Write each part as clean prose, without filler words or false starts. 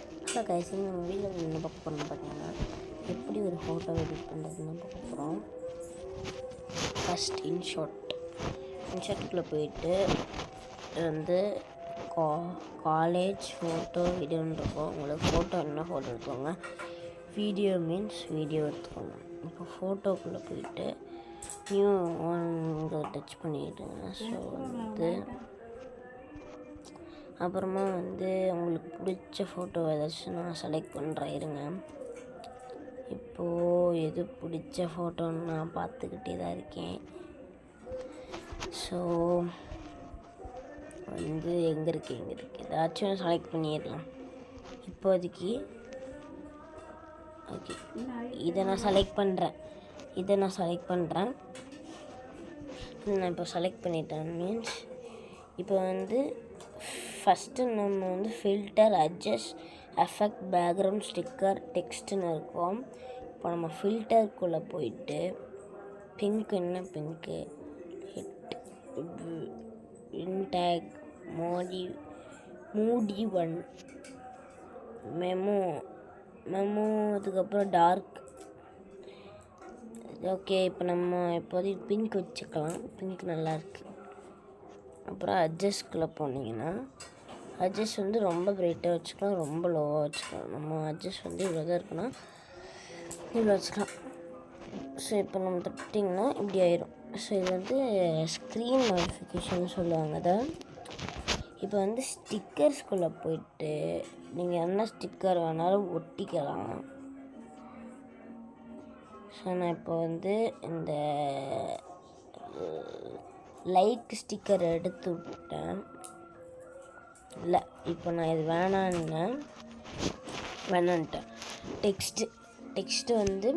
Hello guys, நம்ம வீட்டில் என்ன பார்க்க போகிறோம்னு பார்த்தீங்கன்னா எப்படி ஒரு ஃபோட்டோ எடிட் பண்ணுறதுன்னு பார்க்க போகிறோம். ஃபஸ்ட் இன்ஷாட்டுக்குள்ளே போயிட்டு வந்து காலேஜ் ஃபோட்டோ வீடியோன்னு இருக்கும். உங்களுக்கு ஃபோட்டோ என்ன ஃபோட்டோ எடுத்துக்கோங்க, வீடியோ மீன்ஸ் வீடியோ எடுத்துக்கோங்க. இப்போ ஃபோட்டோக்குள்ளே போயிட்டு நியூ ஒன்று டச் பண்ணிவிடுங்க. ஸோ வந்து அப்புறமா வந்து உங்களுக்கு பிடிச்ச ஃபோட்டோ ஏதாச்சும் நான் செலக்ட் பண்ணுறேன் இருங்க. இப்போது எது பிடிச்ச ஃபோட்டோன்னு நான் பார்த்துக்கிட்டே தான் இருக்கேன். ஸோ வந்து எங்கே இருக்குது ஏதாச்சும் செலக்ட் பண்ணிடலாம் இப்போதைக்கு. ஓகே, இதை நான் செலக்ட் பண்ணுறேன். நான் இப்போ செலக்ட் பண்ணிட்டேன். மீன்ஸ் இப்போ வந்து ஃபஸ்ட்டு நம்ம வந்து filter, adjust, effect, background, sticker, டெக்ஸ்ட்டுன்னு இருக்கும். இப்போ நம்ம ஃபில்டருக்குள்ளே போயிட்டு pink intake, moody one, memo, அதுக்கப்புறம் டார்க். ஓகே, இப்போ நம்ம இப்போதைக்கு பிங்க் வச்சுக்கலாம். பிங்க் நல்லாயிருக்கு. அப்புறம் அட்ஜஸ்ட்குள்ளே போனீங்கன்னா அட்ஜஸ்ட் வந்து ரொம்ப பிரைட்டாக வச்சுக்கலாம், ரொம்ப லோவாக வச்சுக்கலாம். நம்ம அட்ஜஸ்ட் வந்து இவ்வளோ தான் இருக்குன்னா இவ்வளோ வச்சுக்கலாம். ஸோ இப்போ நம்ம தட்டிங்கன்னா இப்படி ஆயிரும். ஸோ இது வந்து ஸ்க்ரீன் மாடிஃபிகேஷன் சொல்லுவாங்க. அதை இப்போ வந்து ஸ்டிக்கர்ஸ்குள்ளே போயிட்டு நீங்கள் என்ன ஸ்டிக்கர் வேணாலும் ஒட்டிக்கலாம். ஸோ நான் இப்போ வந்து இந்த லைக் ஸ்டிக்கர் எடுத்து விட்டேன். இல்லை, இப்போ நான் இது வேணான்ட்டேன். டெக்ஸ்ட்டு வந்து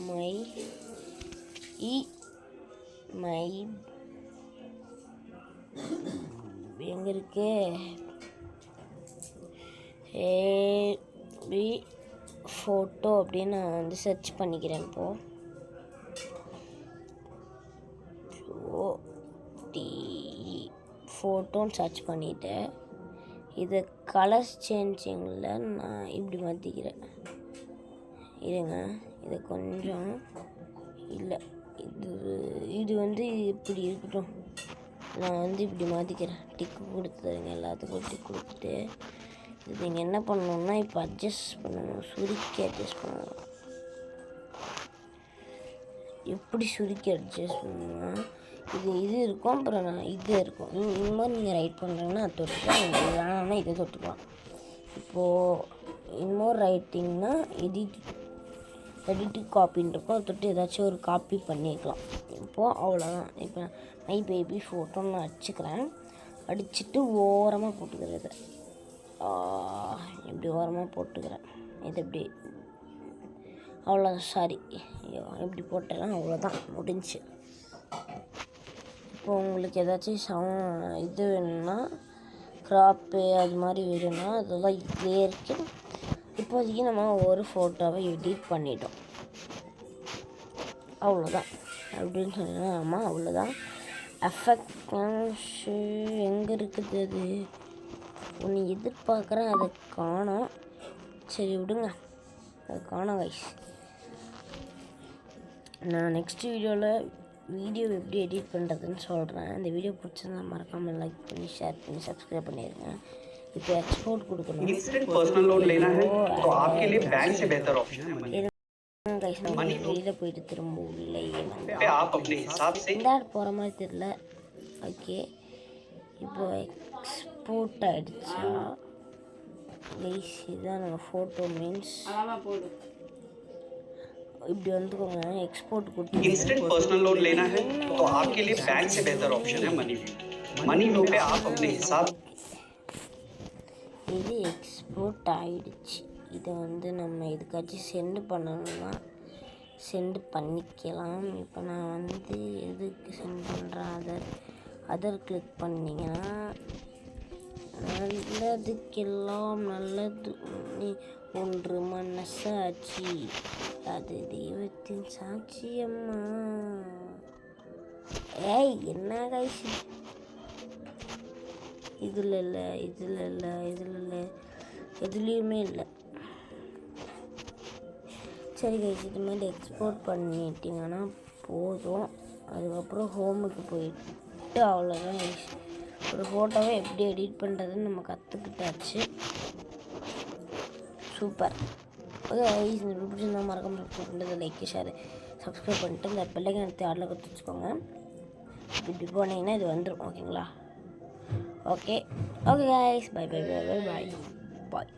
மை எங்கே இருக்கு ஏபி ஃபோட்டோ அப்படின்னு நான் வந்து சர்ச் பண்ணிக்கிறேன். இப்போது ஃபோட்டோன்னு சர்ச் பண்ணிவிட்டு இது கலர்ஸ் சேஞ்சிங்கில் நான் இப்படி மாற்றிக்கிறேன். இருங்க, இது கொஞ்சம் இல்லை, இது வந்து இப்படி இருக்கட்டும். நான் வந்து இப்படி மாற்றிக்கிறேன். டிக்கு கொடுத்துருங்க, எல்லாத்துக்கும் டிக் கொடுத்துட்டு இது நீங்கள் என்ன பண்ணணுன்னா இப்போ அட்ஜஸ்ட் பண்ணணும். சுருக்கி அட்ஜஸ்ட் பண்ணணும். எப்படி சுருக்கி அட்ஜஸ்ட் பண்ணணும்னா இது இருக்கும், அப்புறம் இது இருக்கும். இந்த மாதிரி நீங்கள் ரைட் பண்ணுறீங்கன்னா அது தொட்டுக்கலாம், இது வேணாம்னா இதை தொட்டுக்கலாம். இப்போது இன்னொரு ரைட்டிங்னா எடிட்டு காப்பின்னு இருக்கும், அதை தொட்டு ஏதாச்சும் ஒரு காப்பி பண்ணிக்கலாம். இப்போது அவ்வளோதான். இப்போ மை பேபி ஃபோட்டோன்னு நான் அடிச்சுட்டு ஓரமாக போட்டுக்கிறது. இப்படி ஓரமாக போட்டுக்கிறேன். இது இப்படி அவ்வளோதான். இப்படி போட்டேன்னா அவ்வளோதான், முடிஞ்சு. இப்போ உங்களுக்கு ஏதாச்சும் இது வேணும்னா க்ராப்பு அது மாதிரி வேணும்னா அதெல்லாம் இதே இருக்குது. இப்போதைக்கு நம்ம ஒரு ஃபோட்டோவை எடிட் பண்ணிட்டோம், அவ்வளோதான். அப்படின்னு சொன்னீங்கன்னா ஆமாம், அவ்வளோதான். எஃபெக்ட் எங்கே இருக்குது? அது ஒன்று எதிர்பார்க்குறேன், அதை காணோம். சரி விடுங்க, அதை காணோம் கைஸ். நான் நெக்ஸ்ட் வீடியோ எப்படி எடிட் பண்ணுறதுன்னு சொல்கிறேன். இந்த வீடியோ பிடிச்சிருந்தா மறக்காமல் லைக் பண்ணி, ஷேர் பண்ணி, சப்ஸ்கிரைப் பண்ணிடுங்க. இப்போ எக்ஸ்போர்ட் கொடுக்கணும். வெளியில் போயிட்டு திரும்ப உள்ளே போகிற மாதிரி தெரியல. ஓகே, இப்போ எக்ஸ்போர்ட் ஆகிடுச்சா கைஸ்? இதுதான் நம்ம ஃபோட்டோ மீன்ஸ் இப்படி வந்துக்கோங்க. எக்ஸ்போர்ட் கொடுத்து इंस्टेंट पर्सनल लोन लेना है तो आपके लिए बैंक से बेहतर ऑप्शन है मनी लो पे आप अपने हिसाब. இது எக்ஸ்போர்ட் ஆகிடுச்சு. இதை வந்து நம்ம எதுக்காச்சும் சென்ட் பண்ணணும்னா சென்ட் பண்ணிக்கலாம். இப்போ நான் வந்து எதுக்கு சென்ட் பண்ணுறேன், அதர் கிளிக் பண்ணிங்கன்னா நல்லதுக்கெல்லாம் நல்லது ஒன்று மனசாட்சி, அது தெய்வத்தின் சாட்சியம்மா. ஏய் என்ன கைஸ் இதில் இல்லை, இதில் இல்லை, இதில் இல்லை, எதுலேயுமே இல்லை. சரி கைஸ், இது மாதிரி எக்ஸ்போர்ட் பண்ணிட்டீங்கன்னா போதும். அதுக்கப்புறம் ஹோமுக்கு போயிட்டு அவ்வளோதான் கைஸ். ஒரு ஃபோட்டோவை எப்படி எடிட் பண்ணுறதுன்னு நம்ம கற்றுக்கிட்டாச்சு. சூப்பர். ஓகே கைஸ், இந்த பிடிச்சிருந்தா மறக்காம சப்ஸ்கிரைப் பண்ணுறது, லைக் ஷேர் சப்ஸ்கிரைப் பண்ணிட்டு இந்த பிள்ளைங்க எடுத்து ஆடில் கற்று வச்சுக்கோங்க. இப்படி போனீங்கன்னா இது வந்துடும். ஓகேங்களா? Okay guys, bye bye bye bye bye பாய்.